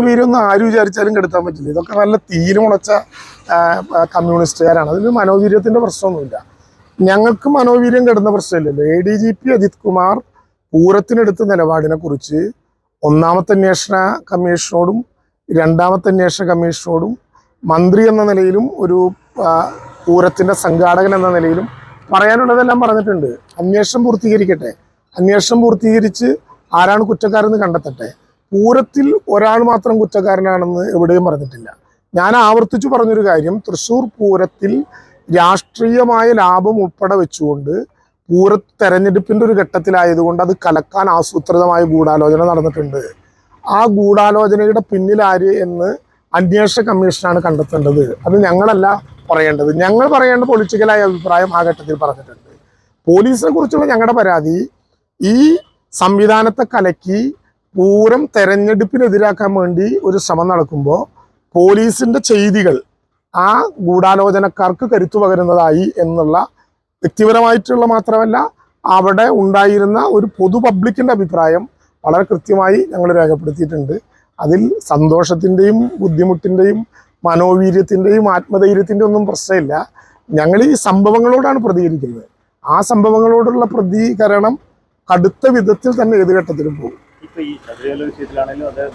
വീരൊന്നും ആര് വിചാരിച്ചാലും കെടുത്താൻ പറ്റില്ല. ഇതൊക്കെ നല്ല തീയിൽ മുളച്ച കമ്മ്യൂണിസ്റ്റുകാരാണ്. അതിന് മനോവീര്യത്തിന്റെ പ്രശ്നമൊന്നുമില്ല. ഞങ്ങൾക്ക് മനോവീര്യം കെടുന്ന പ്രശ്നമില്ലല്ലോ. ADGP അജിത് കുമാർ പൂരത്തിനെടുത്ത നിലപാടിനെ കുറിച്ച് ഒന്നാമത്തെ അന്വേഷണ കമ്മീഷനോടും രണ്ടാമത്തെ അന്വേഷണ കമ്മീഷനോടും മന്ത്രി എന്ന നിലയിലും ഒരു പൂരത്തിന്റെ സംഘാടകൻ എന്ന നിലയിലും പറയാനുള്ളതെല്ലാം പറഞ്ഞിട്ടുണ്ട്. അന്വേഷണം പൂർത്തീകരിക്കട്ടെ. അന്വേഷണം പൂർത്തീകരിച്ച് ആരാണ് കുറ്റക്കാരെന്ന് കണ്ടെത്തട്ടെ. പൂരത്തിൽ ഒരാൾ മാത്രം കുറ്റക്കാരനാണെന്ന് എവിടെയും പറഞ്ഞിട്ടില്ല. ഞാൻ ആവർത്തിച്ചു പറഞ്ഞൊരു കാര്യം, തൃശ്ശൂർ പൂരത്തിൽ രാഷ്ട്രീയമായ ലാഭം ഉൾപ്പെടെ വെച്ചുകൊണ്ട് തെരഞ്ഞെടുപ്പിന്റെ ഒരു ഘട്ടത്തിലായതുകൊണ്ട് അത് കലക്കാൻ ആസൂത്രിതമായ ഗൂഢാലോചന നടന്നിട്ടുണ്ട്. ആ ഗൂഢാലോചനയുടെ പിന്നിലാര് എന്ന് അന്വേഷണ കമ്മീഷനാണ് കണ്ടെത്തേണ്ടത്. അത് ഞങ്ങളല്ല പറയേണ്ടത്. ഞങ്ങൾ പറയേണ്ട പൊളിറ്റിക്കലായ അഭിപ്രായം ആ ഘട്ടത്തിൽ പറഞ്ഞിട്ടുണ്ട്. പോലീസിനെ കുറിച്ചുള്ള ഞങ്ങളുടെ പരാതി, ഈ സംവിധാനത്തെ കലക്കി പൂരം തെരഞ്ഞെടുപ്പിനെതിരാക്കാൻ വേണ്ടി ഒരു ശ്രമം നടക്കുമ്പോൾ പോലീസിന്റെ ചെയ്തികൾ ആ ഗൂഢാലോചനക്കാർക്ക് കരുത്തു പകരുന്നതായി എന്നുള്ള വ്യക്തിപരമായിട്ടുള്ള മാത്രമല്ല, അവിടെ ഉണ്ടായിരുന്ന ഒരു പൊതു പബ്ലിക്കിന്റെ അഭിപ്രായം വളരെ കൃത്യമായി ഞങ്ങൾ രേഖപ്പെടുത്തിയിട്ടുണ്ട്. അതിൽ സന്തോഷത്തിൻ്റെയും ബുദ്ധിമുട്ടിൻ്റെയും മനോവീര്യത്തിൻ്റെയും ആത്മധൈര്യത്തിൻ്റെയും ഒന്നും പ്രശ്നമില്ല. ഞങ്ങൾ ഈ സംഭവങ്ങളോടാണ് പ്രതികരിക്കുന്നത്. ആ സംഭവങ്ങളോടുള്ള പ്രതികരണം കടുത്ത വിധത്തിൽ തന്നെ ഏത് ഘട്ടത്തിലും പോകും.